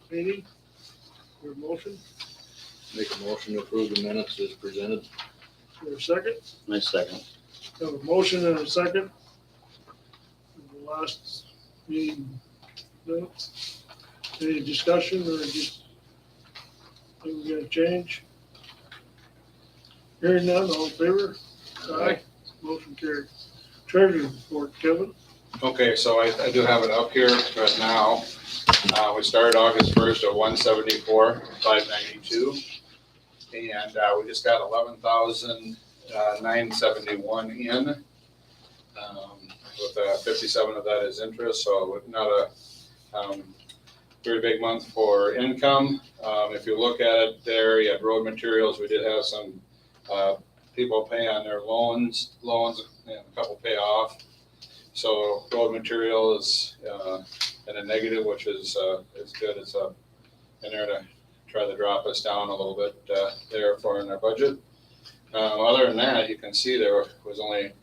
meeting. Your motion, Make a motion to approve the minutes as presented. for a second. My second. Have a motion and a second. The last meeting minutes. Any discussion or just think we're gonna change? Hearing none, all in favor? Aye. Motion carried. Treasury report, Kevin. Okay, so I do have it up here right now. We started August 1st at 174,592. And we just got 11,971 in. With 57 of that is interest, so not a very big month for income. If you look at it there, you had road materials. We did have some people pay on their loans, and a couple pay off. So road material is in a negative, which is good. It's in there to try to drop us down a little bit there for in our budget. Other than that, you can see there was only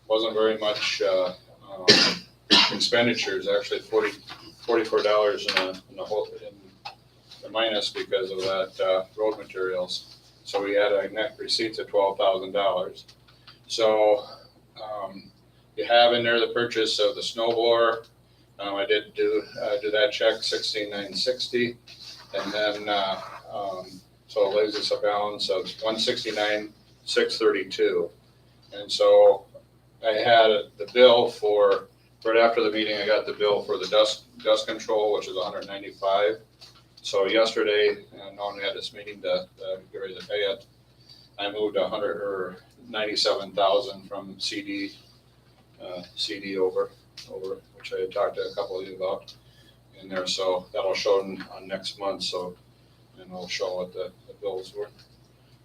wasn't very much expenditures. Actually, $44 in the minus because of that road materials. So we had a net receipts of $12,000. So you have in there the purchase of the snow blower. I did do that check, $16,960, and then so it leaves us a balance of $169,632. And so I had the bill for right after the meeting. I got the bill for the dust control, which is $195. So yesterday, and when we had this meeting to get ready to pay it, I moved $197,000 from CD over, which I had talked to a couple of you about in there. So that'll show on next month. So, and it'll show what the bills were.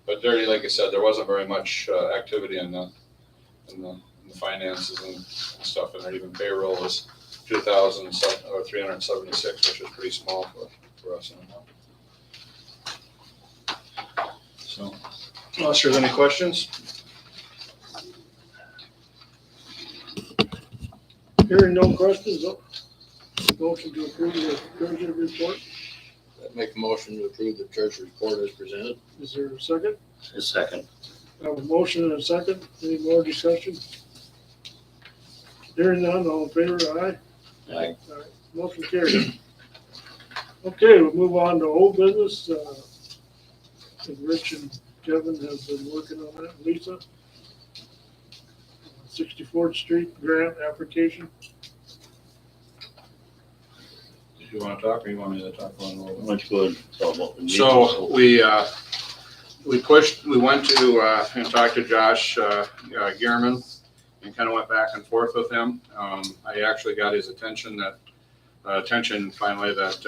But there, like I said, there wasn't very much activity in the finances and stuff. And even payroll was 376, which is pretty small for us now. So, unless there's any questions. Hearing no questions, motion to approve the treasury report. Make a motion to approve the treasury report as presented. Is there a second? A second. I have a motion and a second. Any more discussion? Hearing none, all in favor, aye. Aye. Motion carried. Okay, we'll move on to old business. And Rich and Kevin have been working on that. Lisa? 64th Street grant application. Do you want to talk, or you want me to talk on a little bit? Much good. Talk about the meeting. So we went to and talked to Josh Gearman and kind of went back and forth with him. I actually got his attention finally that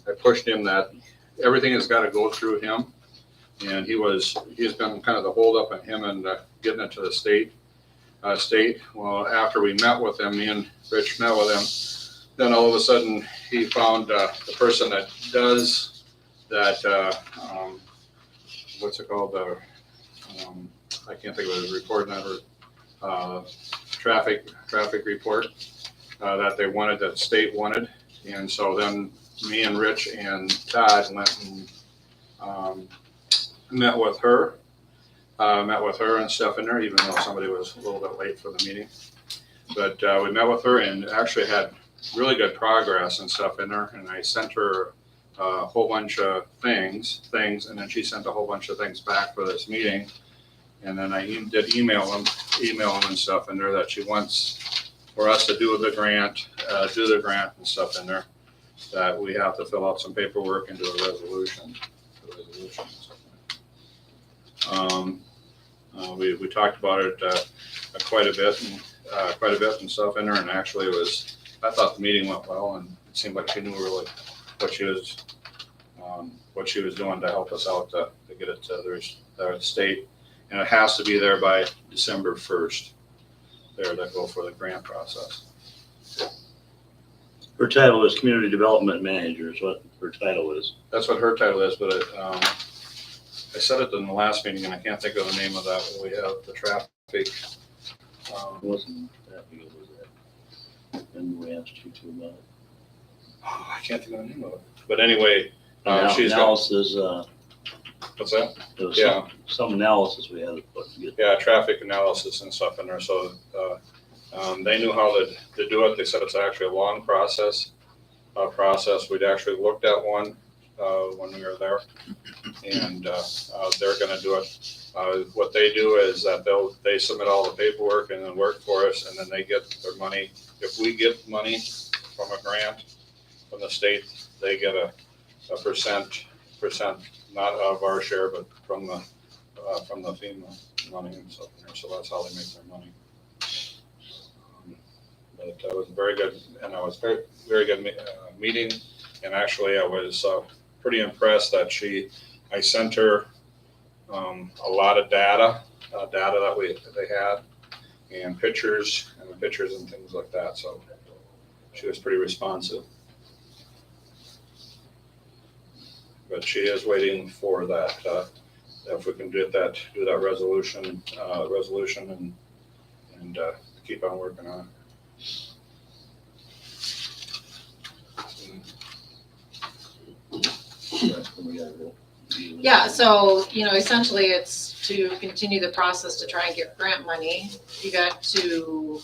I pushed him that everything has got to go through him. And he's been kind of the holdup on him and getting it to the state. Well, after we met with him, me and Rich met with him, then all of a sudden he found the person that does that, what's it called? I can't think of the report number, traffic report that they wanted, that state wanted. And so then me and Rich and Todd went and met with her and stuff in there, even though somebody was a little bit late for the meeting. But we met with her and actually had really good progress and stuff in there. And I sent her a whole bunch of things, and then she sent a whole bunch of things back for this meeting. And then I did email them and stuff in there that she wants for us to do the grant and stuff in there, that we have to fill out some paperwork and do a resolution. We talked about it quite a bit and stuff in there, and actually I thought the meeting went well, and it seemed like she knew really what she was doing to help us out to get it to their state, and it has to be there by December 1st. There to go for the grant process. Her title is Community Development Manager is what her title is. That's what her title is, but I said it in the last meeting, and I can't think of the name of that. We have the traffic. It wasn't that big, was it? And we asked you to about it. I can't think of the name of it. But anyway, she's got, Analysis, what's that? there was Yeah. some analysis we had to put together. Yeah, traffic analysis and stuff in there. So they knew how to do it. They said it's actually a long process. We'd actually looked at one when we were there, and they're going to do it. What they do is that they submit all the paperwork and then work for us, and then they get their money. If we get money from a grant from the state, they get a percent, not of our share, but from the FEMA money and stuff in there. So that's how they make their money. But it was very good, and I was very good meeting. And actually, I was pretty impressed that I sent her a lot of data that they had, and pictures and things like that. So she was pretty responsive. But she is waiting for that. If we can do that resolution and keep on working on it. Yeah, so, essentially it's to continue the process to try and get grant money. You got to,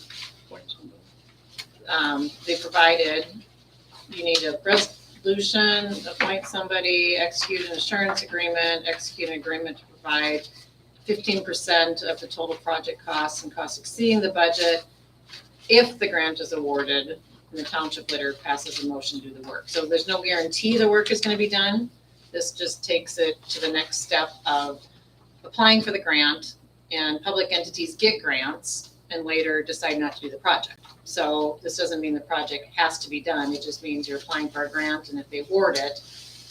they provided, you need a resolution, appoint somebody, execute an assurance agreement, execute an agreement to provide 15% of the total project costs and costs exceeding the budget if the grant is awarded and the township later passes a motion to do the work. So there's no guarantee the work is going to be done. This just takes it to the next step of applying for the grant, and public entities get grants and later decide not to do the project. So this doesn't mean the project has to be done. It just means you're applying for a grant, and if they award it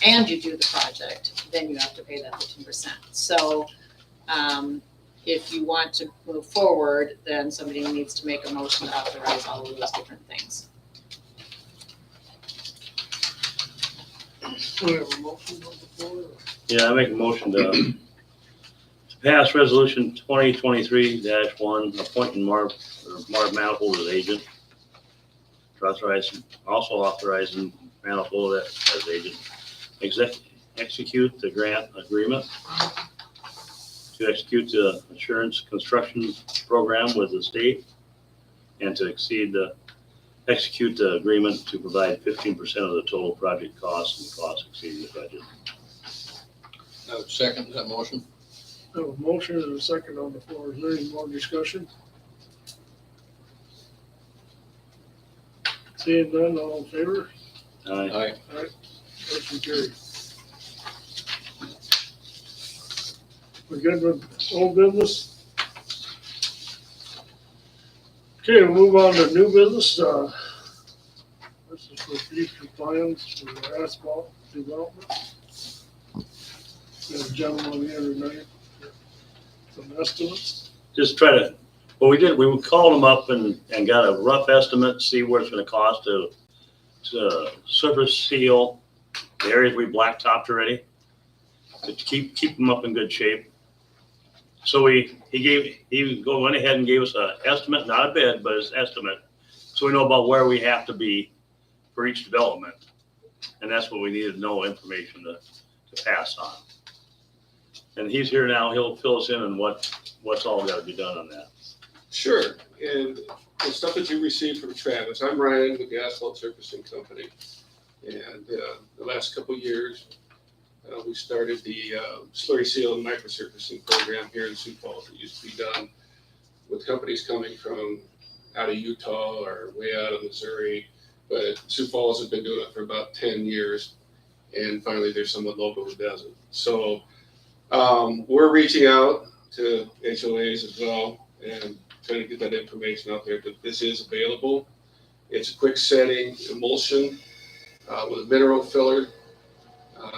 and you do the project, then you have to pay that 15%. So if you want to move forward, then somebody needs to make a motion to authorize all of those different things. We have a motion on the floor. Yeah, I make a motion to pass resolution 2023-1, appointing Marv Manifold as agent. Also authorizing Manifold as agent. Execute the grant agreement. To execute the insurance construction program with the state. And to execute the agreement to provide 15% of the total project costs and costs exceeding the budget. I would second that motion. We have a motion and a second on the floor. Is there any more discussion? Seeing none, all in favor? Aye. Aye. Motion carried. We're good with old business? Okay, we'll move on to new business. This is for future plans for asphalt development. Got a gentleman here tonight, some estimates. Just try to, what we did, we called them up and got a rough estimate, see what it's gonna cost to surface seal the areas we blacktopped already, to keep them up in good shape. So he went ahead and gave us an estimate, not a bid, but his estimate, so we know about where we have to be for each development. And that's what we needed to know, information to pass on. And he's here now, he'll fill us in on what's all gotta be done on that. Sure, and the stuff that you received from Travis, I'm Ryan with the Asphalt Surfacing Company. And the last couple of years, we started the slurry seal and microsurfacing program here in Sioux Falls. It used to be done with companies coming from out of Utah or way out of Missouri, but Sioux Falls has been doing it for about 10 years. And finally, there's someone local who does it. So we're reaching out to HOAs as well and trying to get that information out there that this is available. It's a quick setting emulsion with a mineral filler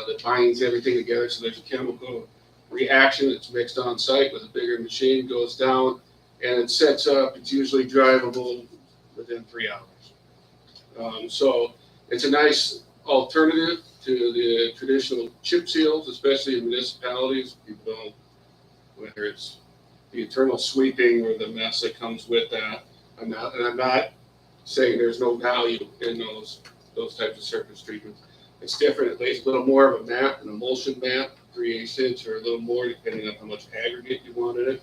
that binds everything together. So there's a chemical reaction that's mixed on site with a bigger machine, goes down, and it sets up. It's usually drivable within 3 hours. So it's a nice alternative to the traditional chip seals, especially in municipalities. People don't, whether it's the internal sweeping or the mess that comes with that. I'm not saying there's no value in those those types of surface treatments. It's different. It lays a little more of a mat, an emulsion mat, 3/8 inch or a little more, depending on how much aggregate you want in it.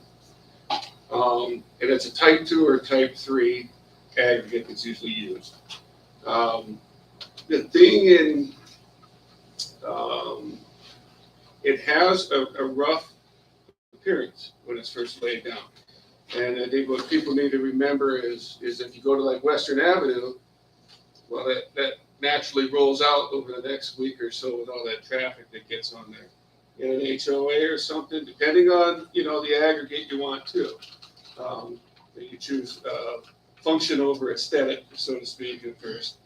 And it's a type 2 or type 3 aggregate that's usually used. The thing in, it has a rough appearance when it's first laid down. And I think what people need to remember is if you go to like Western Avenue, well, that naturally rolls out over the next week or so with all that traffic that gets on there. In an HOA or something, depending on, the aggregate you want to. That you choose function over aesthetic, so to speak, at first.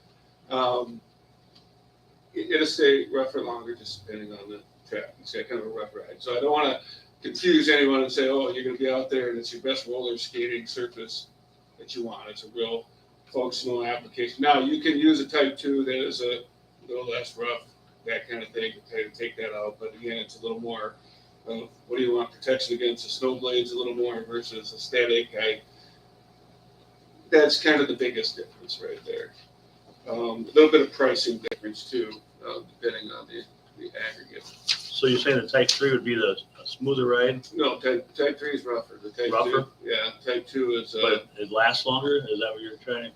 It'll stay rougher longer just depending on the traffic. It's got kind of a rough ride. So I don't want to confuse anyone and say, oh, you're going to be out there and it's your best roller skating surface that you want. It's a real functional application. Now, you can use a type 2 that is a little less rough, that kind of thing, to kind of take that out. But again, it's a little more, what do you want, protection against the snow blades a little more versus aesthetic. That's kind of the biggest difference right there. A little bit of pricing difference too, depending on the aggregate. So you're saying the type 3 would be the smoother ride, No, type 3 is rougher. The type Rougher? 2, yeah, type 2 is. but it lasts longer? Is that what you're trying?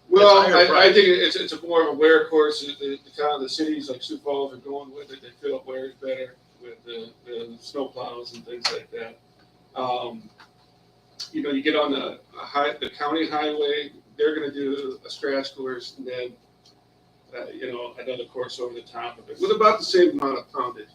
Well, It's higher I price. think it's a more of a wear course. The cities like Sioux Falls are going with it. They feel it wears better with the snow plows and things like that. You get on the county highway, they're going to do a scratch course and then, another course over the top of it with about the same amount of poundage.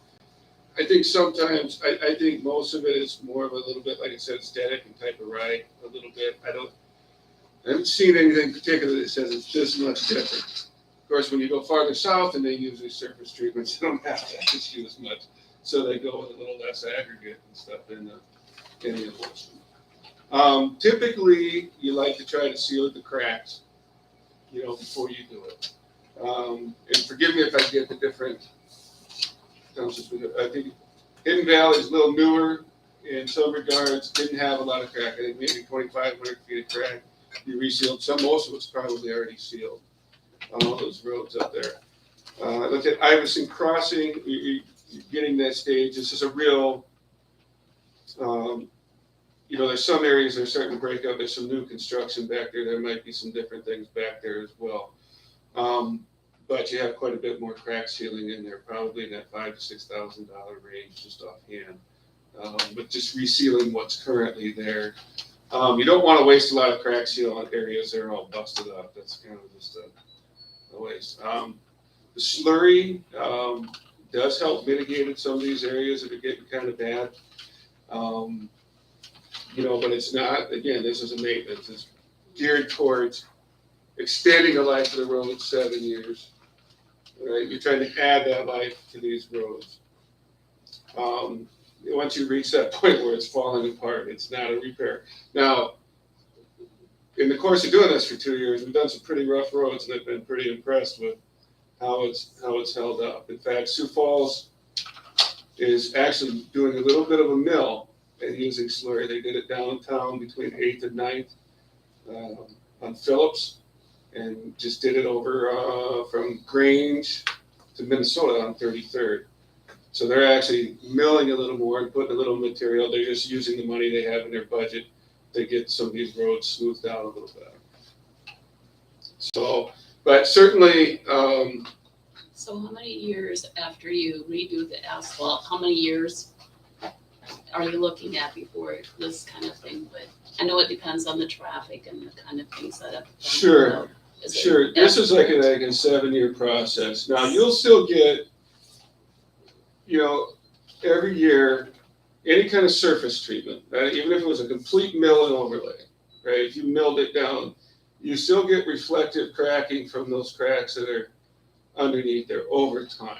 I think sometimes, I think most of it is more of a little bit, like I said, aesthetic and type of ride a little bit. I haven't seen anything particular that says it's this much different. Of course, when you go farther south and they use these surface treatments, they don't have that issue as much. So they go with a little less aggregate and stuff in the emulsion. Typically, you like to try to seal the cracks, before you do it. And forgive me if I get the different townships. I think Hidden Valley is a little newer in some regards, didn't have a lot of crack. I think maybe 2,500 feet of crack. You resealed some, most of it's probably already sealed on all those roads up there. I looked at Iverson Crossing, you're getting that stage. This is a real, there's some areas that are starting to break up. There's some new construction back there. There might be some different things back there as well. But you have quite a bit more crack sealing in there, probably in that $5,000 to $6,000 range just offhand. But just resealing what's currently there. You don't want to waste a lot of crack seal on areas that are all busted up. That's kind of just a waste. The slurry does help mitigate in some of these areas that are getting kind of bad. But it's not, again, this is a maintenance. It's geared towards extending the life of the road 7 years. Right? You're trying to add that life to these roads. Once you reach that point where it's falling apart, it's not a repair. Now, in the course of doing this for 2 years, we've done some pretty rough roads, and I've been pretty impressed with how it's held up. In fact, Sioux Falls is actually doing a little bit of a mill and using slurry. They did it downtown between 8th and 9th on Phillips, and just did it over from Grange to Minnesota on 33rd. So they're actually milling a little more and putting a little material. They're just using the money they have in their budget to get some of these roads smoothed out a little bit. So, but certainly. So how many years after you redo the asphalt, how many years are you looking at before this kind of thing would? I know it depends on the traffic and the kind of things that have. Sure. Sure. This is like a 7-year process. Now you'll still get, every year, any kind of surface treatment, right? Even if it was a complete mill and overlay, right? If you milled it down, you still get reflective cracking from those cracks that are underneath there over time.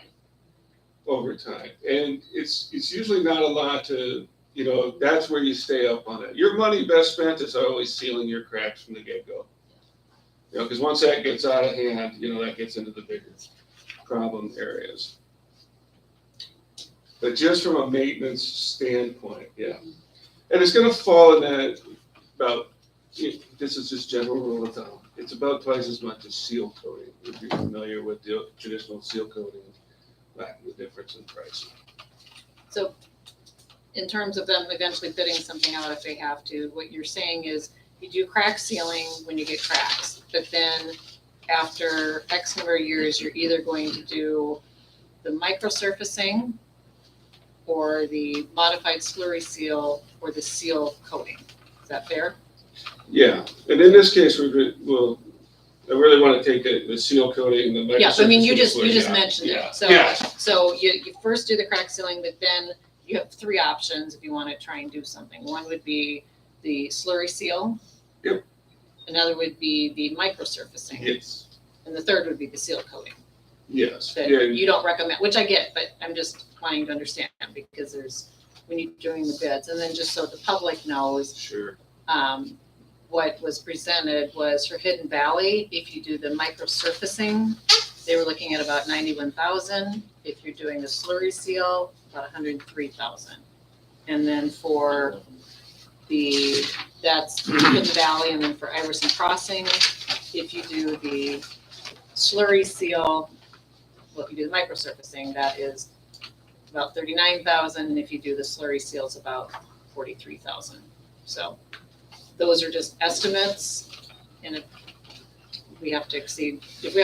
And it's usually not a lot to, that's where you stay up on it. Your money best spent is always sealing your cracks from the get-go. Because once that gets out of hand, that gets into the bigger problem areas. But just from a maintenance standpoint, yeah. And it's going to fall in that about, this is just general rule of thumb, It's about twice as much as seal coating, if you're familiar with the traditional seal coating, that the difference in price. So in terms of them eventually bidding something out if they have to, what you're saying is you do crack sealing when you get cracks, but then after X number of years, you're either going to do the microsurfacing or the modified slurry seal or the seal coating. Is that fair? Yeah, and in this case, I really want to take the seal coating, the microsurfacing. Yeah, so I mean, you just yeah. mentioned Yeah. it. So, Yeah. so you first do the crack sealing, but then you have three options if you want to try and do something. One would be the slurry seal. Yep. Another would be the microsurfacing. Yes, And the third would be the seal coating yes, that yeah, you don't recommend, which I get, but I'm just wanting to understand because when you're doing the bids. And then just so the public knows, sure. what was presented was for Hidden Valley, if you do the microsurfacing, they were looking at about 91,000. If you're doing the slurry seal, about 103,000. And then for that's Hidden Valley, and then for Iverson Crossing, if you do the slurry seal, well, if you do the microsurfacing, that is about 39,000, and if you do the slurry seal, it's about 43,000. So those are just estimates, and if we have to bid, we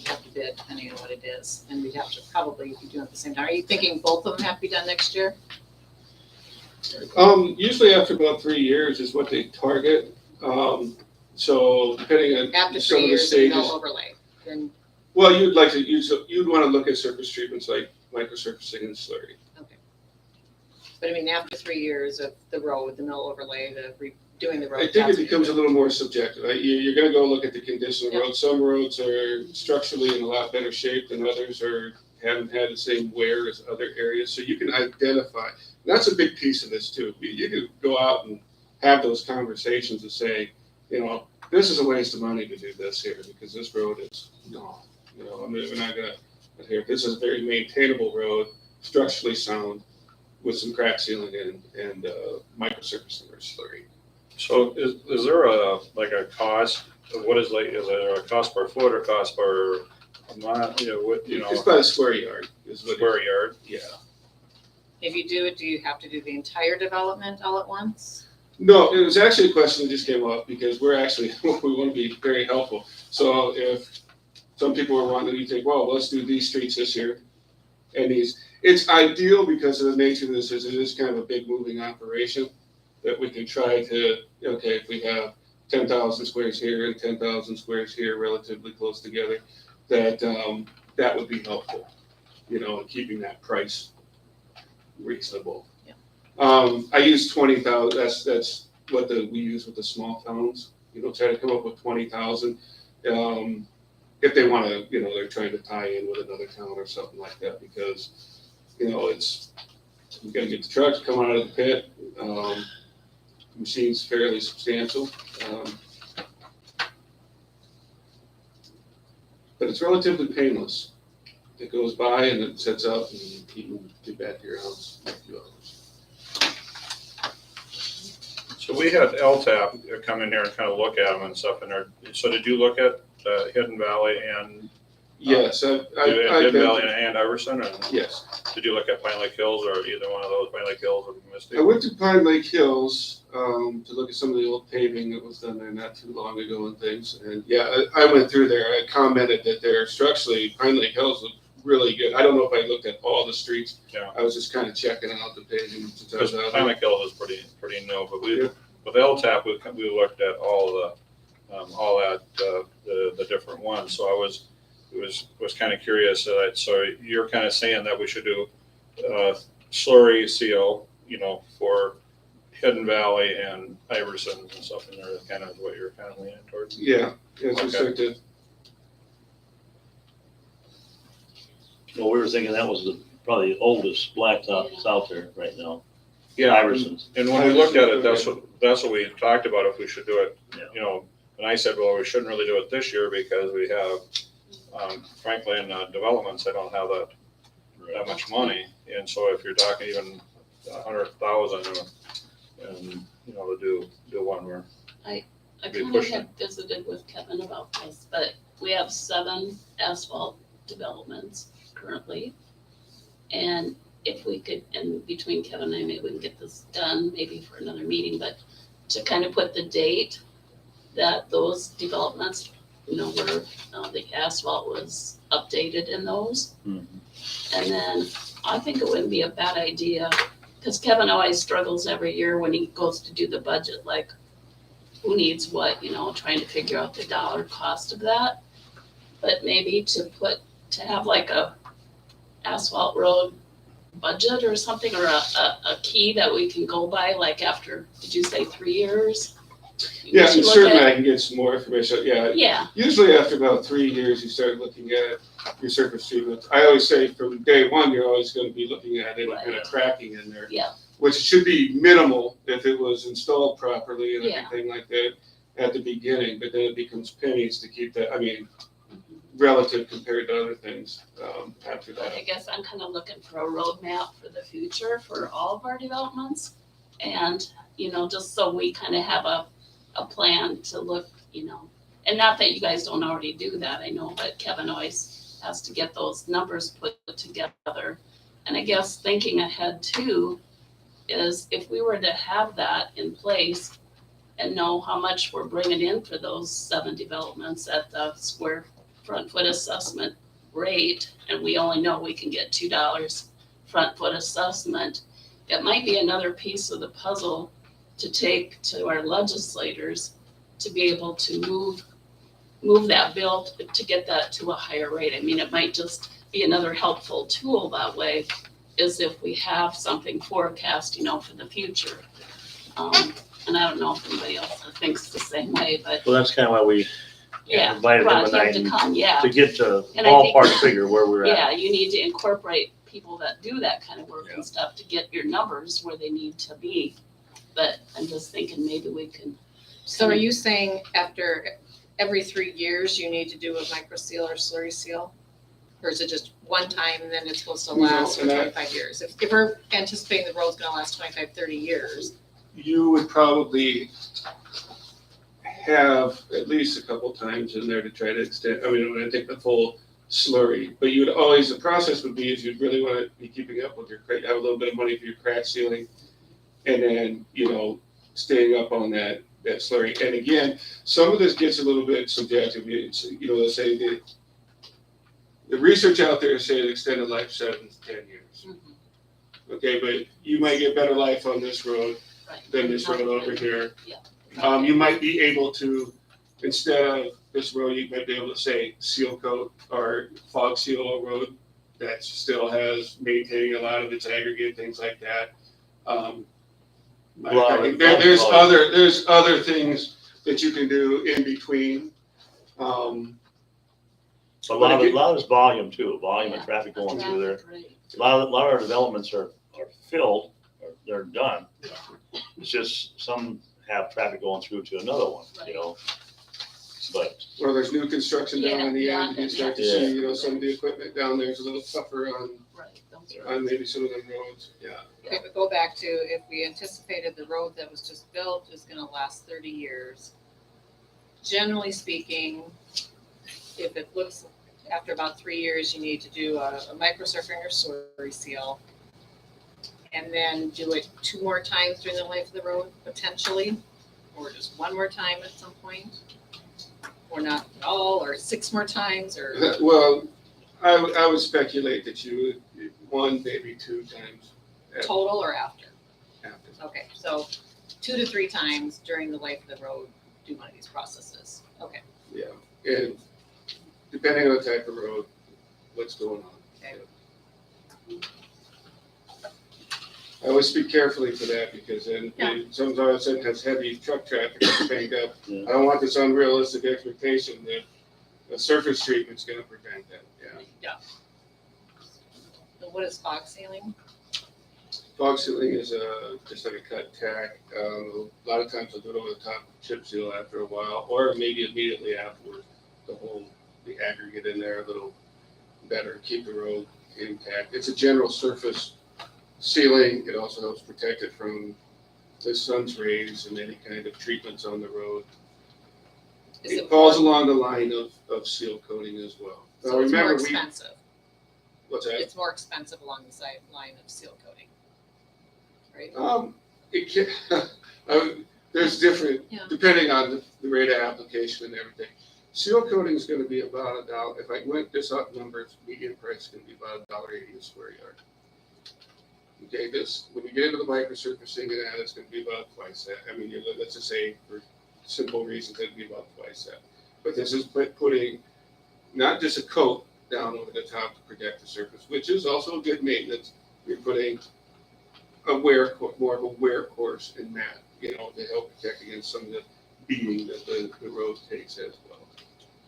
have to bid depending on what it is, and we'd have to probably be doing it at the same time. Are you thinking both of them have to be done next year? Usually after about 3 years is what they target. So depending on After some 3 of the years, stages. no overlay, then, Well, you'd want to look at surface treatments like microsurfacing and slurry. but I mean, after 3 years of the road, the mill overlay, doing the road. I think that's it what becomes a you're little more subjective. You're going to go look at the condition of the Yeah. road. Some roads are structurally in a lot better shape than others, or haven't had the same wear as other areas. So you can identify. And that's a big piece of this too. You can go out and have those conversations and say, this is a waste of money to do this here because this road is gone. We're not going to here. This is a very maintainable road, structurally sound, with some crack sealing and microsurfacing or slurry. So is there a cost? What is there a cost per foot or cost per mile? It's about a square yard. Is what Square yard? Yeah. If you do it, do you have to do the entire development all at once? No, it was actually a question that just came up because we want to be very helpful. So if some people are wanting to think, well, let's do these streets this year and these. It's ideal because of the nature of this, it is kind of a big moving operation that we can try to, if we have 10,000 squares here and 10,000 squares here relatively close together, that would be helpful, in keeping that price reasonable. Yeah. I use 20,000. That's what we use with the small towns. Try to come up with 20,000. If they want to, they're trying to tie in with another town or something like that, because it's you got to get the trucks coming out of the pit. The machine's fairly substantial, but it's relatively painless. It goes by and it sets up, and you can get back to your house in a few hours. So we had LTAP come in here and kind of look at them and stuff. So did you look at Hidden Valley and Yes, I've Hidden been. Valley and Iverson? And Yes, did you look at Pine Lake Hills or either one of those, Pine Lake Hills or Mystic? I went to Pine Lake Hills to look at some of the old paving that was done there not too long ago and things. And yeah, I went through there. I commented that they're structurally, Pine Lake Hills look really good. I don't know if I looked at all the streets. Yeah. I was just kind of checking out the paving. since I was Because out Pine there. Lake Hills is pretty new, but Yeah. with LTAP, we looked at all the different ones. So I was kind of curious. So you're kind of saying that we should do slurry seal, for Hidden Valley and Iverson and stuff in there. Kind of what you're kind of leaning towards. Yeah, it's Okay. restricted. Well, we were thinking that was probably the oldest blacktop that's out there right now. Yeah, Iverson's. And when we looked at it, that's what we talked about, if we should do it, Yeah. and I said, well, we shouldn't really do it this year because we have, frankly, in developments, they don't have that much money. And so if you're talking even 100,000 and, to do one where. I Be kind of pushing. had visited with Kevin about this, but we have 7 asphalt developments currently. And if we could, and between Kevin and I, maybe we can get this done, maybe for another meeting, but to kind of put the date that those developments, where the asphalt was updated in those. Mhm. And then I think it wouldn't be a bad idea, because Kevin always struggles every year when he goes to do the budget, like who needs what, trying to figure out the dollar cost of that. But maybe to have like a asphalt road budget or something, or a key that we can go by, like after, did you say 3 years? We Yeah, should and look certainly at- I can get some more information, yeah. Yeah, Usually after about 3 years, you start looking at your surface treatment. I always say from day one, you're always gonna be looking at any kind of cracking in there. yeah, Which should be minimal if it was installed properly and Yeah. everything like that at the beginning, but then it becomes pennies to keep that, relative compared to other things, after but I that. guess I'm kind of looking for a roadmap for the future for all of our developments. And, just so we kind of have a plan to look, and not that you guys don't already do that, I know, but Kevin always has to get those numbers put together. And I guess thinking ahead too, is if we were to have that in place and know how much we're bringing in for those 7 developments at the square front foot assessment rate, and we only know we can get $2 front foot assessment, it might be another piece of the puzzle to take to our legislators to be able to move that bill to get that to a higher rate. I mean, it might just be another helpful tool that way, is if we have something forecast, for the future. And I don't know if anybody else thinks the same way, but Well, that's kind of why we yeah, invited him brought him tonight to and- come, yeah. to get to And I think- ballpark figure where we're at. Yeah, you need to incorporate people that do that kind of work and stuff to get your numbers where they need to be. But I'm just thinking maybe we can, So are you saying after every 3 years, you need to do a micro seal or slurry seal? Or is it just one time and then it's supposed to No, last for and I- 25 years? If we're anticipating the road's gonna last 25, 30 years, You would probably have at least a couple times in there to try to extend, when I take the full slurry, but you'd always, the process would be is you'd really want to be keeping up with your crack, have a little bit of money for your crack sealing, and then, staying up on that slurry. And again, some of this gets a little bit subjective. It's, let's say the research out there is saying extended life 7 to 10 years. Okay, but you might get better life on this road right. than this road over here. Yeah. You might be able to, instead of this road, you might be able to say seal coat or fog seal a road that still has maintaining a lot of its aggregate, things like that. There's other things that you can do in between. A lot of it's volume too, volume of Yeah. traffic going through there. Right. A lot of our developments are filled, or they're done. Yeah. It's just some have traffic going through to another one, But Or there's new construction down in the Yeah, end, you start to yeah. see, some of the equipment down there is a little tougher Right, those are- on maybe some of them roads, yeah. okay, but go back to if we anticipated the road that was just built is gonna last 30 years. Generally speaking, if it looks, after about 3 years, you need to do a micro surfing or slurry seal. And then do it 2 more times during the life of the road, potentially, or just 1 more time at some point. Or not at all, or 6 more times, or, Well, I would speculate that you would, 1, maybe 2 times total or after? after. Okay, so 2 to 3 times during the life of the road, do one of these processes. Okay, Yeah, and depending on the type of road, what's going on. Okay. I always speak carefully for that because then Yeah. sometimes heavy truck traffic is banked up. Yeah. I don't want this unrealistic expectation that a surface treatment's gonna prevent that, yeah. so what is fog sealing? Fog sealing is just like a cut tack. A lot of times I'll do it over the top of chip seal after a while, or maybe immediately afterwards to hold the aggregate in there a little better, keep the road intact. It's a general surface sealing. It also helps protect it from the sun's rays and any kind of treatments on the road. Is It it falls more, along the line of seal coating as well. Now, so it's more remember, expensive? what's that? It's more expensive along the side line of seal coating, right? It can, there's different, Yeah. depending on the rate of application and everything. Seal coating is gonna be about $1. If I went this up numbers, median price is gonna be about $1.80 a square yard. Okay, when you get into the microsurfacing and that, it's gonna be about twice that. I mean, let's just say for simple reasons, it'd be about twice that. But this is putting not just a coat down over the top to protect the surface, which is also good maintenance. You're putting more of a wear course in mat, to help protect against some of the beating that the road takes as well.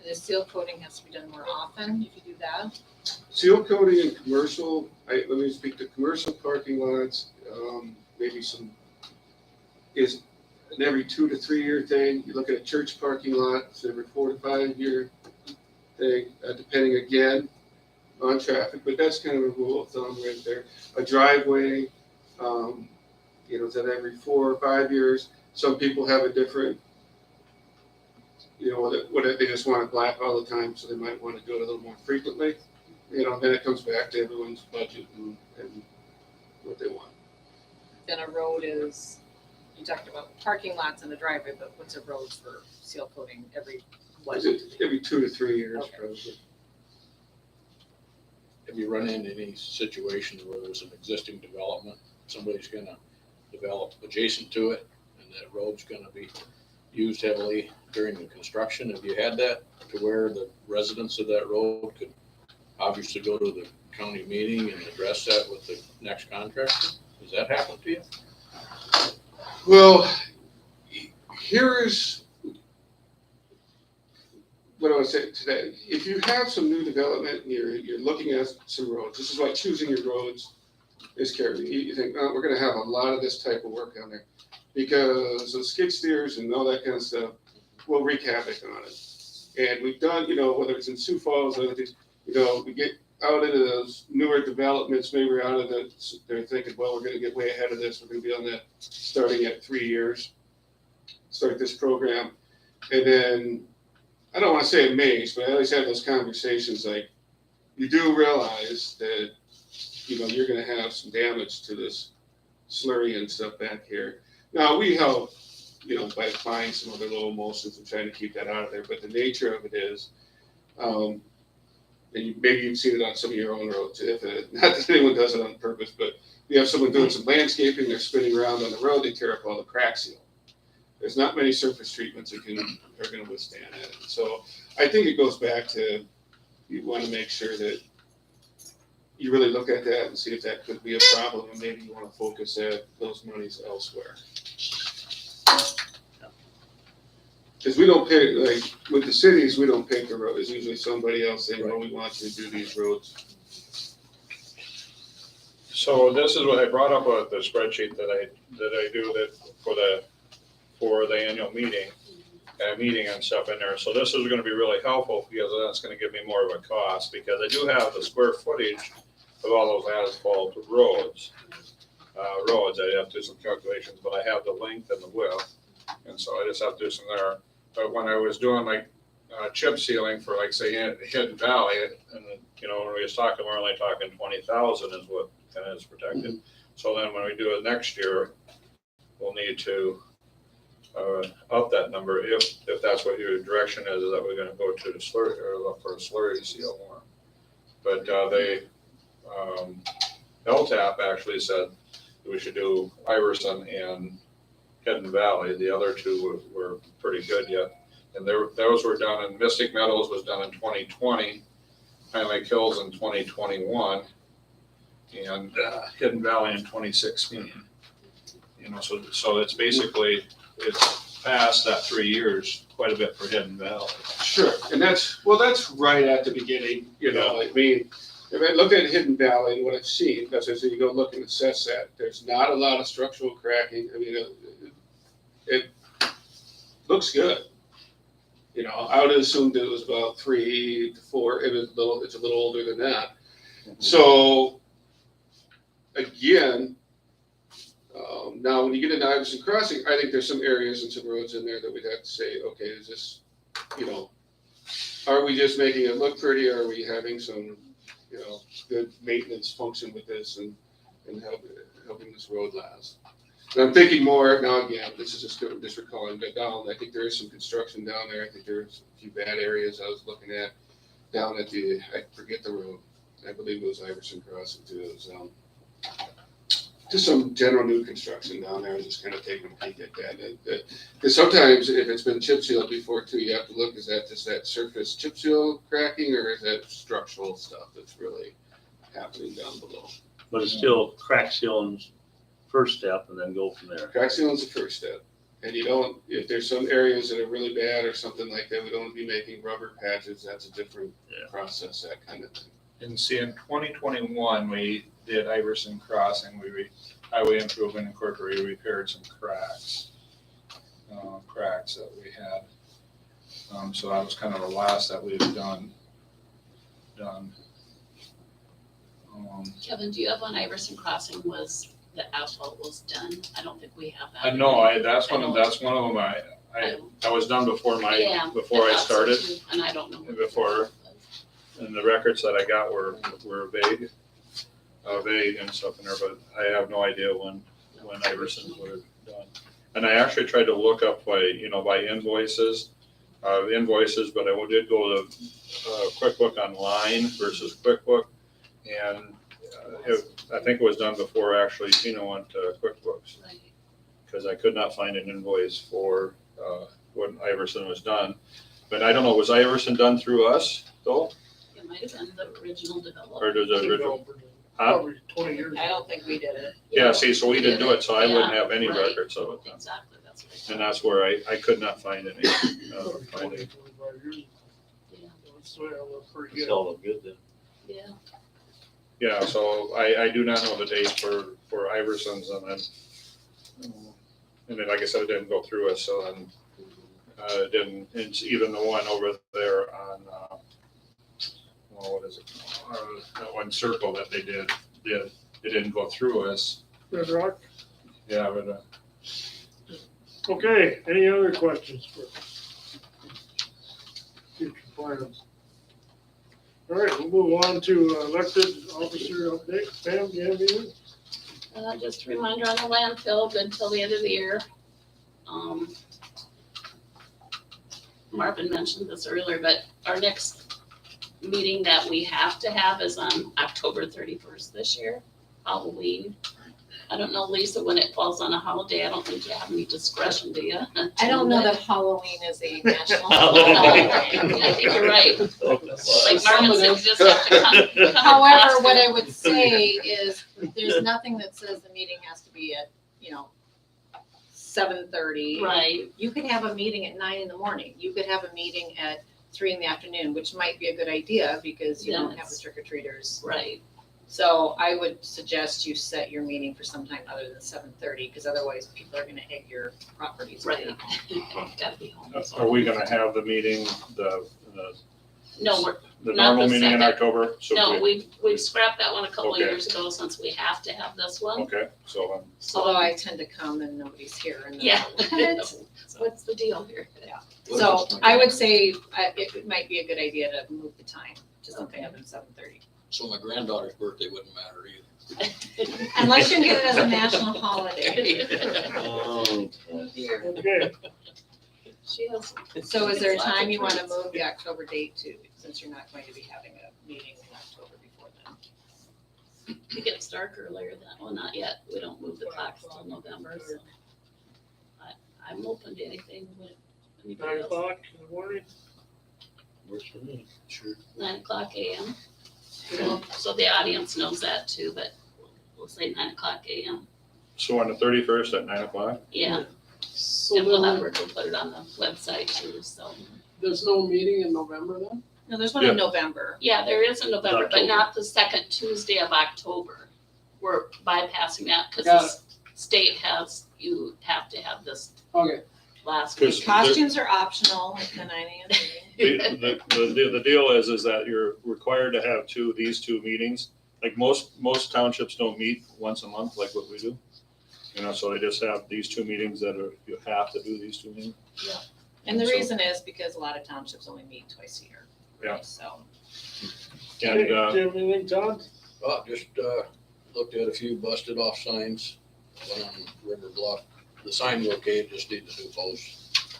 And the seal coating has to be done more often if you do that? Seal coating in commercial, let me speak to commercial parking lots, maybe is an every 2 to 3 year thing. You look at a church parking lot, it's every 4 to 5 year thing, depending again on traffic, but that's kind of a rule of thumb right there. A driveway, it's at every 4 or 5 years. Some people have a different, what they just want it black all the time, so they might want to do it a little more frequently. Then it comes back to everyone's budget and what they want. Then a road is, you talked about parking lots and the driveway, but what's a road for seal coating every what? Is it every 2 to 3 years, Okay. probably? Have you run into any situations where there's an existing development, somebody's gonna develop adjacent to it, and that road's gonna be used heavily during the construction? Have you had that to where the residents of that road could obviously go to the county meeting and address that with the next contractor? Has that happened to you? Well, here's what I would say today. If you have some new development and you're looking at some roads, this is why choosing your roads is careful. You think, oh, we're going to have a lot of this type of work on there because the skid steers and all that kind of stuff will wreak havoc on it. And we've done, whether it's in Sioux Falls or other things, we get out into those newer developments, maybe we're out of they're thinking, well, we're going to get way ahead of this. We're going to be on that starting at 3 years, start this program. And then, I don't want to say amazed, but I always have those conversations like, you do realize that, you're going to have some damage to this slurry and stuff back here. Now, we help, by applying some other little emulsions and trying to keep that out of there. But the nature of it is, and maybe you've seen it on some of your own roads. Not that anyone does it on purpose, but you have someone doing some landscaping, they're spinning around on the road, they tear up all the crack seal. There's not many surface treatments that are going to withstand it. So I think it goes back to, you want to make sure that you really look at that and see if that could be a problem, and maybe you want to focus those monies elsewhere. Because we don't pay, like with the cities, we don't pay for roads. It's usually somebody else saying, well, we want you to do these roads. So this is what I brought up with the spreadsheet that I do for the annual meeting and stuff in there. So this is gonna be really helpful because that's gonna give me more of a cost, because I do have the square footage of all those asphalt roads. I have to do some calculations, but I have the length and the width. And so I just have to do some there. But when I was doing like chip sealing for like say Hidden Valley, and when we was talking, we're only talking 20,000 is what kind of is protected. So then when we do it next year, we'll need to up that number if that's what your direction is that we're going to go to the slurry or look for a slurry seal more. But LTAP actually said that we should do Iverson and Hidden Valley. The other two were pretty good yet. And those were done in Mystic Meadows was done in 2020, Pine Lake Hills in 2021, and Hidden Valley in 2016. So it's basically, it's past that 3 years quite a bit for Hidden Valley. Sure, and that's right at the beginning, I mean, if I look at Hidden Valley and what I've seen, that's as you go look and assess that, there's not a lot of structural cracking. I mean, it looks good. I would have assumed it was about 3 to 4. It's a little older than that. So again, now when you get into Iverson Crossing, I think there's some areas and some roads in there that we'd have to say, okay, is this you know, are we just making it look pretty, or are we having some, you know, good maintenance function with this and helping this road last? And I'm thinking more, now again, this is just recalling that down, I think there is some construction down there, I think there's a few bad areas I was looking at down at I forget the road, I believe it was Iverson Crossing too, it was, just some general new construction down there, just kind of taking a peek at that. Because sometimes if it's been chip sealed before too, you have to look, is that just that surface chip seal cracking, or is that structural stuff that's really happening down below? But it's still crack sealing's first step and then go from there. Crack sealing's the first step. And you don't, if there's some areas that are really bad or something like that, we don't be making rubber patches, that's a different process, that kind of thing. And see, in 2021, we did Iverson Crossing, Highway Improvement Incorporated repaired some cracks that we had. So that was kind of the last that we've done. Kevin, do you have on Iverson Crossing was the asphalt was done? I don't think we have that. No, that's one of them, I was done before Yeah, before I thought so started, too, and I don't know. Before. and the records that I got were vague and stuff in there, but I have no idea when Iverson's would have done. And I actually tried to look up by invoices, but I did go to QuickBook Online versus QuickBook, and I think it was done before actually Tina went to QuickBooks, because I could not find an invoice for when Iverson was done. But I don't know, was Iverson done through us though? It might have been the original Or developer. does the original? Probably 20 years. I don't think we did it. Yeah, see, so we didn't do it, so I wouldn't Yeah, have any right. records of it then. Exactly, that's what I And thought. that's where I could not find any. Probably 20, 25 years. Yeah. That's the way I look pretty It's good. all look good then. Yeah, Yeah, so I do not know the date for Iverson's, and then, like I said, it didn't go through us, so then, it didn't, it's even the one over there on, what is it? That one circle that they did, it didn't go through us. Red Rock. Yeah, but, Okay, any other questions for future plans? All right, we'll move on to elected officer update. Pam, do you have anything? just a reminder on the landfill, good until the end of the year. Marvin mentioned this earlier, but our next meeting that we have to have is on October 31st this year, Halloween. I don't know, Lisa, when it falls on a holiday, I don't think you have any discretion, do you? I don't know that Halloween is a national I holiday. think you're right. Like Marvin said, you just have to come. However, what I would say is, there's nothing that says the meeting has to be at, 7:30. Right, You could have a meeting at 9 a.m. You could have a meeting at 3 p.m, which might be a good idea because you Then don't have the it's- trick or treaters. right. So I would suggest you set your meeting for sometime other than 7:30, because otherwise people are gonna egg your properties. Right. Gotta be home. are we gonna have the meeting, the No, we're, the Not normal the meeting in second. October? So no, we've scrapped that one a couple of Okay. years ago since we have to have this one. Okay, so, Although I tend to come and nobody's here and. Yeah. What? What's the deal here? So I would say it might be a good idea to move the time to something other than 7:30. So my granddaughter's birthday wouldn't matter either. Unless you get it as a national holiday. Oh, Okay, She has. So is there a time you want to treats. move the October date to, since you're not going to be having a meeting in October before then? It gets dark earlier than, well, not yet. We don't move the clock till November, so. I'm open to anything. Would anybody 9 else? o'clock in the morning. works for me. Sure. 9:00 a.m. So the audience knows that too, but we'll say 9:00 a.m. so on the 31st at 9:00? Yeah, So and we'll have then, Rick will put it on the website too, so. there's no meeting in November then? No, there's one Yeah. in November. Yeah, there is in November, but October. not the second Tuesday of October. We're bypassing that because Got the state has, you have to have this Okay, last Because week. Costumes are optional at the 9 a.m. meeting. The deal is that you're required to have these two meetings. Like most townships don't meet once a month like what we do. So they just have these two meetings you have to do these two meetings. And the So- reason is because a lot of townships only meet twice a year. Yeah. So, Okay, And, do you have anything, Todd? Well, just, looked at a few busted off signs on River Bluff. The sign were okay, just need to do posts.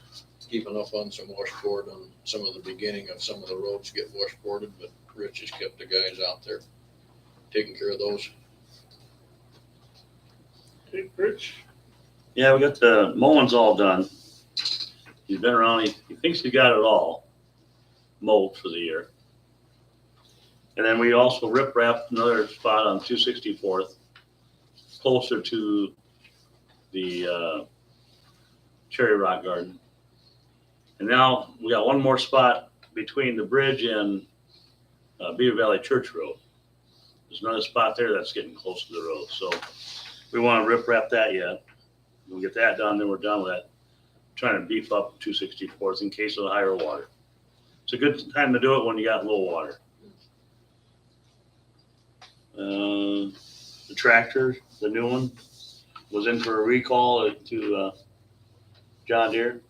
Keeping up on some washboard on some of the beginning of some of the roads get washboarded, but Rich has kept the guys out there taking care of those. Okay, Rich? Yeah, we got the mowings all done. He's been around, he thinks he got it all mowed for the year. And then we also rip wrapped another spot on 264th, closer to the Cherry Rock Garden. And now we got one more spot between the bridge and Beaver Valley Church Road. There's another spot there that's getting close to the road, so we want to rip wrap that yet. We'll get that done, then we're done with that. Trying to beef up 264th in case of the higher water. It's a good time to do it when you got low water. The tractor, the new one, was in for a recall to John Deere.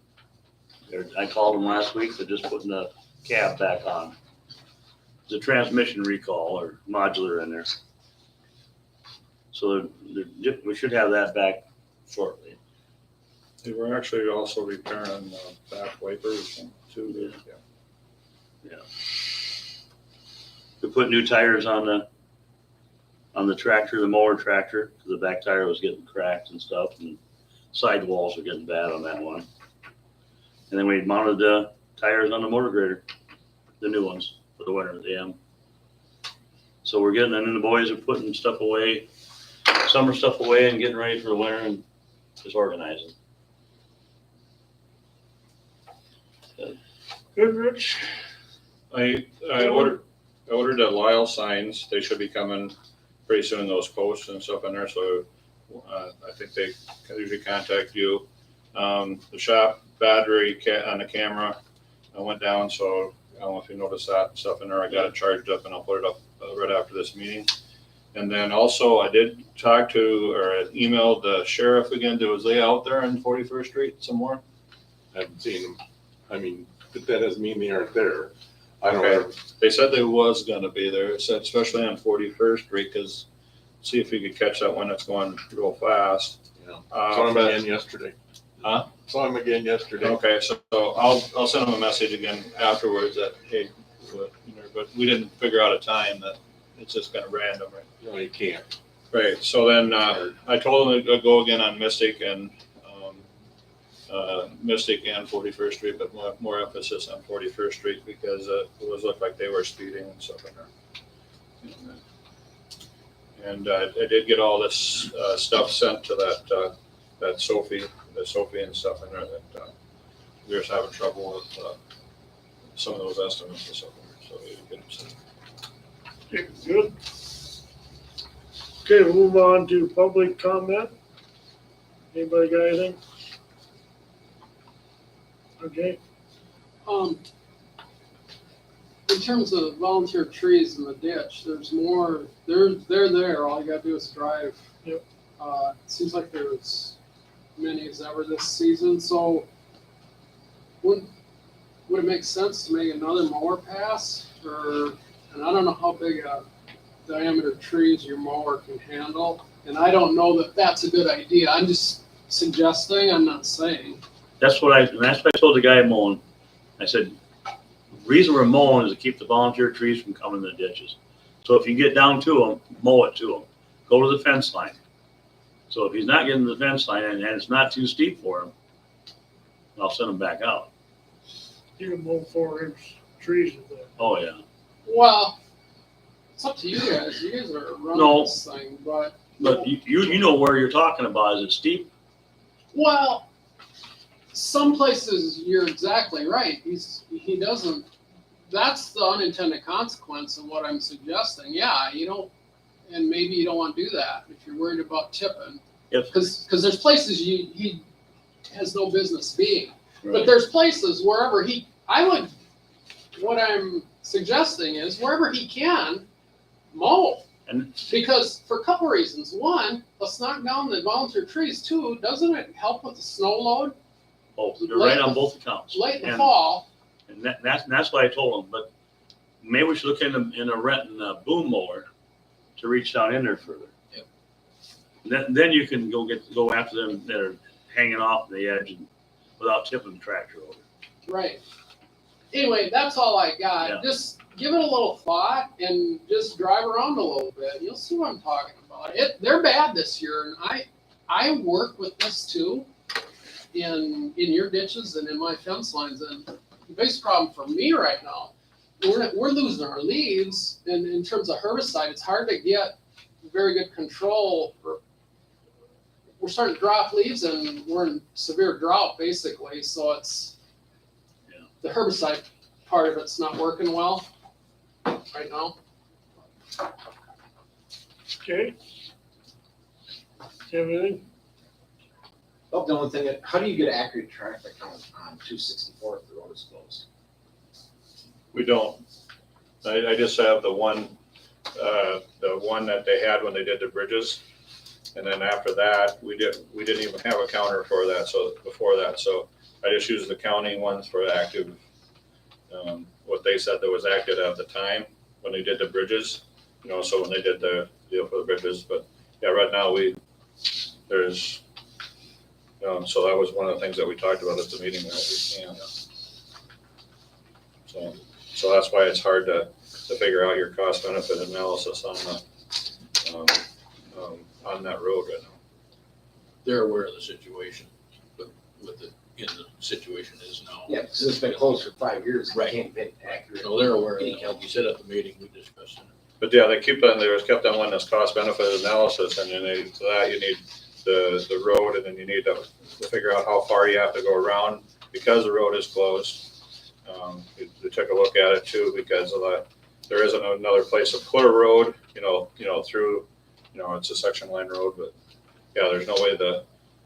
I called them last week, they're just putting the cab back on. It's a transmission recall or modular in there. So we should have that back shortly. They were actually also repairing back wipers too. Yeah. We put new tires on the tractor, the mower tractor, because the back tire was getting cracked and stuff, and side walls are getting bad on that one. And then we mounted the tires on the motor grader, the new ones for the winter, the M. So we're getting, and then the boys are putting stuff away, summer stuff away and getting ready for the winter and just organizing. Good, Rich? I ordered the Lyle signs. They should be coming pretty soon, those posts and stuff in there, so I think they can usually contact you. The shop battery on the camera went down, so I don't know if you noticed that and stuff in there. I got it charged up and I'll put it up right after this meeting. And then also I did talk to, or emailed the sheriff again. Was they out there on 41st Street somewhere? I haven't seen them. I mean, but that doesn't mean they aren't there. I don't Okay. know. They said they was gonna be there. It said especially on 41st Street, cause see if you could catch that one that's going real fast. Yeah. Saw him But- again yesterday. Huh? Saw him again yesterday. Okay, so I'll send them a message again afterwards that, hey, but we didn't figure out a time that it's just kind of random, right? No, you can't. Right, so then, I told them to go again on Mystic and 41st Street, but more emphasis on 41st Street because it looked like they were speeding and stuff in there. And I did get all this stuff sent to that Sophie and stuff in there that we were having trouble with some of those estimates and stuff in there, so we didn't get them sent. Okay, good. Okay, we'll move on to public comment. Anybody got anything? Okay, In terms of volunteer trees in the ditch, there's more, they're there, all you gotta do is drive. Yep. It seems like there's many as ever this season, so would it make sense to make another mower pass? And I don't know how big a diameter trees your mower can handle, and I don't know that that's a good idea, I'm just suggesting, I'm not saying. That's what I told the guy mowing. I said, the reason we're mowing is to keep the volunteer trees from coming in the ditches. So if you get down to them, mow it to them. Go to the fence line. So if he's not getting to the fence line and it's not too steep for him, I'll send him back out. you can mow 4-inch trees with that. Oh, yeah. Well, it's up to you guys. You guys are running No. this thing, but But you know where you're talking about. Is it steep? well, some places you're exactly right. He doesn't. That's the unintended consequence of what I'm suggesting. Yeah, you don't, and maybe you don't want to do that if you're worried about tipping. If- Because there's places he has no business being. But Right. there's places wherever what I'm suggesting is wherever he can, mow. And- Because for a couple reasons. One, let's knock down the volunteer trees. Two, doesn't it help with the snow load? Oh, they're right on both accounts. late in the And- fall. And that's what I told them, but maybe we should look into renting a boom mower to reach down in there further. Yep. Then you can go after them that are hanging off the edge and without tipping the tractor over. Right. Anyway, that's all I got. Yeah. Just give it a little thought and just drive around a little bit. You'll see what I'm talking about. They're bad this year, and I work with this too in your ditches and in my fence lines. And the biggest problem for me right now, we're losing our leaves, and in terms of herbicide, it's hard to get very good control. We're starting to drop leaves, and we're in severe drought basically. So it's the herbicide part of it's not working well right now. Okay. Everything? Oh, the only thing, how do you get accurate traffic on 264 if the road is closed? We don't. I just have the one that they had when they did the bridges. And then after that, we didn't even have a counter for that, so before that, so I just used the county ones for active, what they said that was active at the time when they did the bridges, so when they did the deal for the bridges, but yeah, right now there's, so that was one of the things that we talked about at the meeting that we can. So that's why it's hard to figure out your cost benefit analysis on that road right now. They're aware of the situation, but with the situation is now. Yeah, because it's been closed for 5 years. Right. You can't get accurate. So they're aware of it. Like you said at the meeting, we discussed it. But yeah, they kept on wanting this cost benefit analysis, and then for that you need the road, and then you need to figure out how far you have to go around because the road is closed. They took a look at it too because of that. There isn't another place to put a road, through, it's a section line road, but yeah, there's no way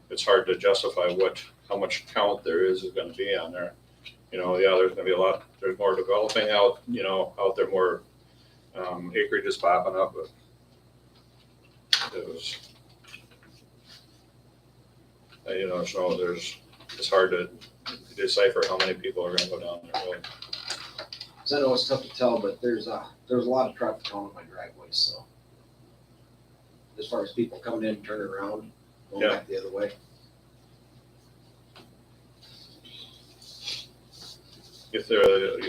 it's hard to justify how much count there is going to be on there. Yeah, there's going to be there's more developing out there, more acreage is popping up, but it's hard to decipher how many people are going to go down there. Really. So I know it's tough to tell, but there's a lot of traffic on my driveway, so. As far as people coming in, turning around, going Yeah. back the other way. You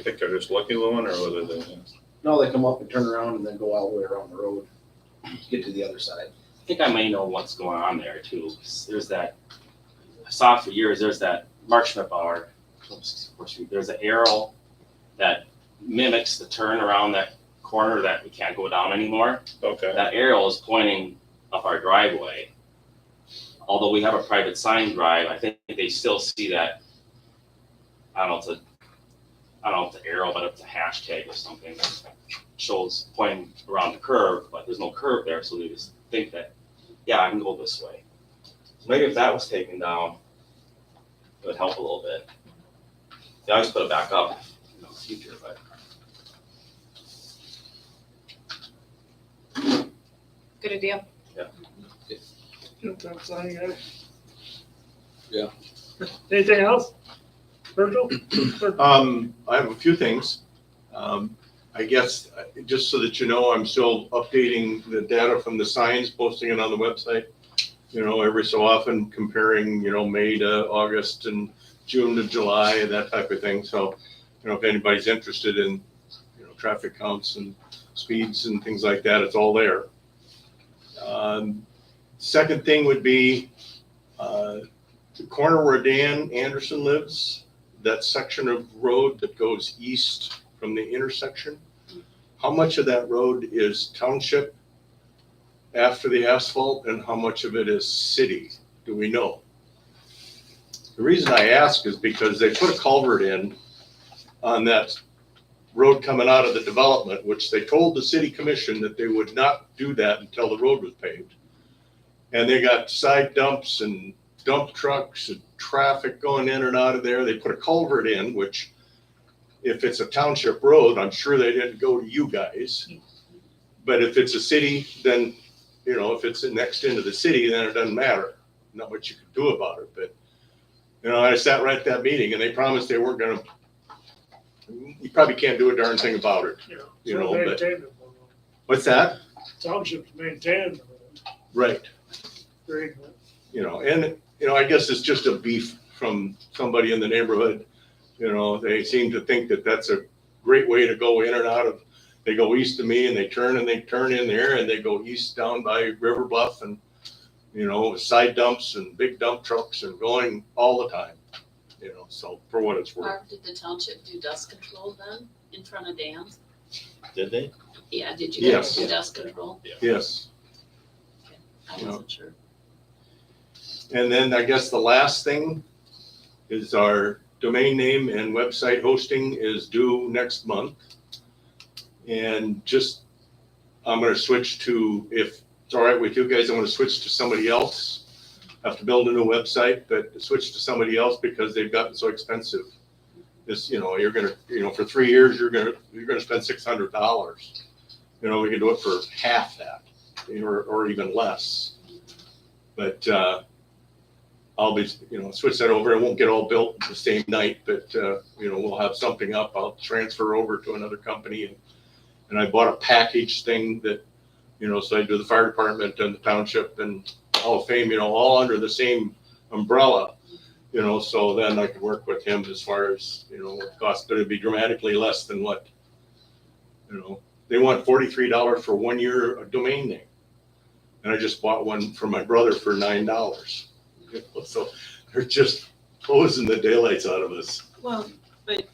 think they're just lucky Lewin, or whether they? No, they come up and turn around and then go all the way around the road to get to the other side. I think I may know what's going on there too. There's that, I saw it for years, there's that Mark Schmidbauer, there's an arrow that mimics the turn around that corner that we can't go down anymore. Okay. That arrow is pointing up our driveway. Although we have a private sign drive, I think they still see that, I don't know if it's an arrow, but it's a hashtag or something that shows pointing around the curve, but there's no curve there, so they just think that, yeah, I can go this way. So maybe if that was taken down, it would help a little bit. They always put it back up in the future, but. Good idea. That's all you got? Yeah. Anything else? Virgil? I have a few things. I guess, just so that you know, I'm still updating the data from the signs, posting it on the website. Every so often comparing, May to August and June to July and that type of thing. So, if anybody's interested in, traffic counts and speeds and things like that, it's all there. Second thing would be the corner where Dan Anderson lives, that section of road that goes east from the intersection. How much of that road is township after the asphalt and how much of it is city? Do we know? The reason I ask is because they put a culvert in on that road coming out of the development, which they told the city commission that they would not do that until the road was paved. And they got side dumps and dump trucks and traffic going in and out of there. They put a culvert in, which if it's a township road, I'm sure they didn't go to you guys. But if it's a city, then, if it's next into the city, then it doesn't matter. Not much you can do about it, but You know, I sat right at that meeting and they promised they weren't gonna, you probably can't do a darn thing about it. You know, but- Maintain it. What's that? Townships maintain the road, Right. grading it. You know, and, you know, I guess it's just a beef from somebody in the neighborhood. You know, they seem to think that that's a great way to go in and out of, they go east of me and they turn in there and they go east down by River Bluff and, you know, side dumps and big dump trucks and going all the time, you know, so for what it's worth. Mark, did the township do dust control then in front of dams? Did they? Yeah, did you guys Yes. do dust control? Yes. I Yeah. wasn't sure. And then I guess the last thing is our domain name and website hosting is due next month. And just, I'm gonna switch to, if it's all right with you guys, I'm gonna switch to somebody else. I have to build a new website, but switch to somebody else because they've gotten so expensive. This, you know, you're gonna, you know, for 3 years, you're gonna spend $600. You know, we can do it for half that, or even less. But, I'll be, you know, switch that over. It won't get all built the same night, but, you know, we'll have something up. I'll transfer over to another company. And I bought a package thing that, you know, so I do the fire department and the township and Hall of Fame, you know, all under the same umbrella, you know, so then I could work with him as far as, you know, what cost, but it'd be dramatically less than what, you know, they want $43 for 1 year domain name. And I just bought one for my brother for $9. So they're just hosing the daylights out of us. Well, but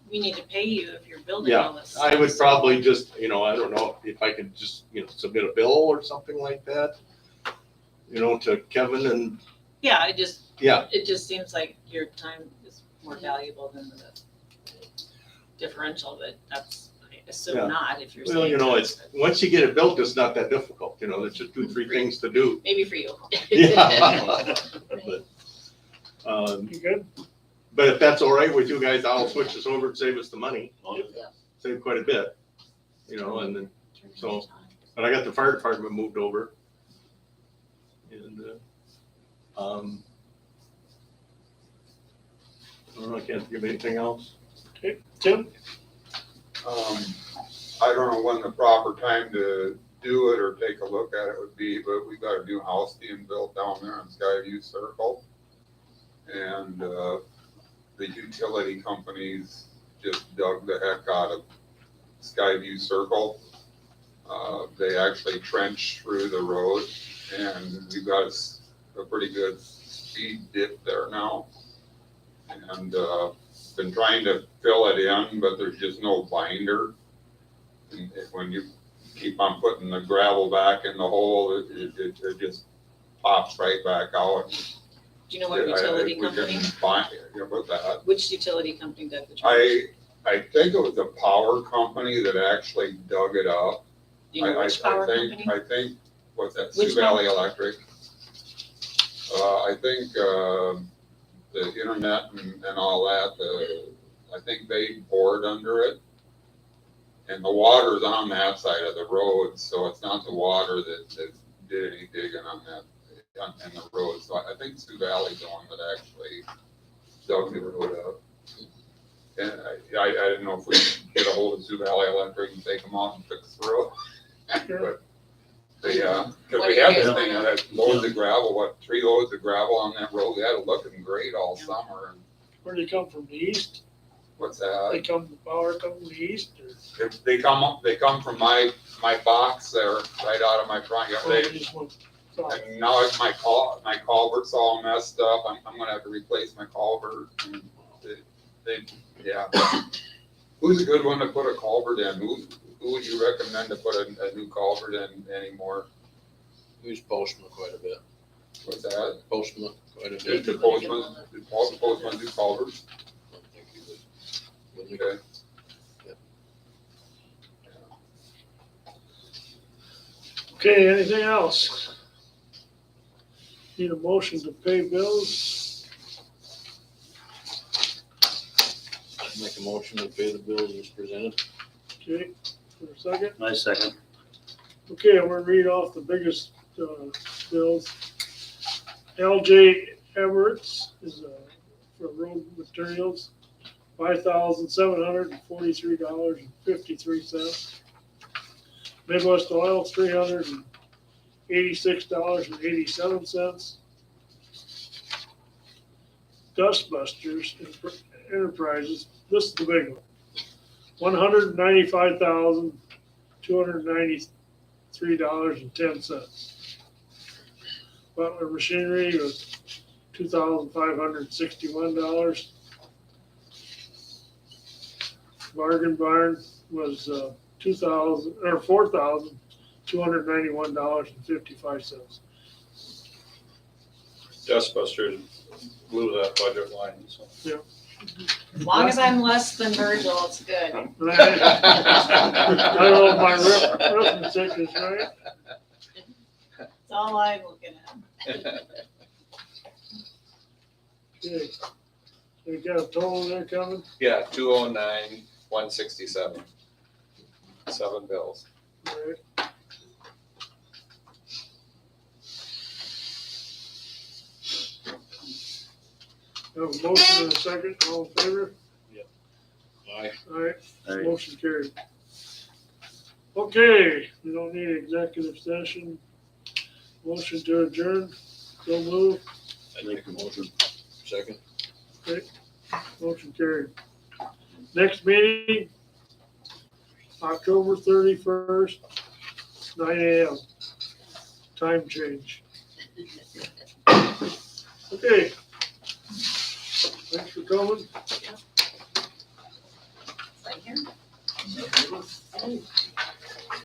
we need to pay you if you're building Yeah, all this. I would stuff. probably just, you know, I don't know if I could just, you know, submit a bill or something like that, you know, to Kevin and, Yeah, yeah, it just seems like your time is more valuable than the differential, but that's, I Yeah. assume not if you're saying. well, you know, that's- it's, once you get it built, it's not that difficult, you know, there's just 2-3 things to do. Maybe for you. Yeah. But, You good? but if that's all right with you guys, I'll switch this over and save us the money, Yeah. save quite a bit, you know, and then, so- but I got the fire department moved over. And, I don't know, I can't think of anything else. Tim? I don't know when the proper time to do it or take a look at it would be, but we got a new house being built down there on Skyview Circle. And, the utility companies just dug the heck out of Skyview Circle. They actually trenched through the road and we've got a pretty good speed dip there now. And, been trying to fill it in, but there's just no binder. And when you keep on putting the gravel back in the hole, it just pops right back out. Do you know what utility company? Find, you know, with that. Which utility company dug the trench? I think it was a power company that actually dug it up. Do you know which power company? I think, what's that, Which Sioux Valley Electric. I think, the internet and all that, I think they bored under it. And the water's on that side of the road, so it's not the water that did any digging on the road. So I think Sioux Valley's the one that actually dug the road up. And I didn't know if we could get a hold of Sioux Valley Electric and take them out and fix the road. But they, cause What we do you had guys this want? thing that had loads of gravel, 3 loads of gravel on that road. We had it looking great all summer. And Where do they come from, the east? what's that? They come, the power come from the east or? They come from my box there, right out of my front yard. or they just went south? And now it's my culvert's all messed up. I'm gonna have to replace my culvert. And yeah. Who's a good one to put a culvert in? Who would you recommend to put a new culvert in anymore? Use Postman quite a bit. What's that? Postman quite a Did bit. the postman do culverts? I don't think he would. Wouldn't Okay. Okay, anything else? Need a motion to pay bills? he? Make a motion to pay the bills as presented. Okay, for a second. My second. Okay, I'm gonna read off the biggest, bills. LJ Everett's is, for road materials, $5,743.53. Midwest Oil, $386.87. Dustbusters Enterprises, this is the big one, $195,293.10. Butler Machinery was $2,561. Bargain Barn was $4,291.55. Dustbusters blew that budget line, so. As long as I'm less than Virgil, it's good. I don't know if my arithmetic is right. That's all I'm looking at. Okay. We got a total there coming? Yeah, 209, 167. 7 bills. All right. Have a motion and a second, all in favor? Aye. All right, Aye. motion carried. Okay, we don't need executive session. Motion to adjourn, so move, I make a motion. Second. motion carried. Next meeting, October 31st, 9 AM. Time change. Okay. Thanks for coming. Right here.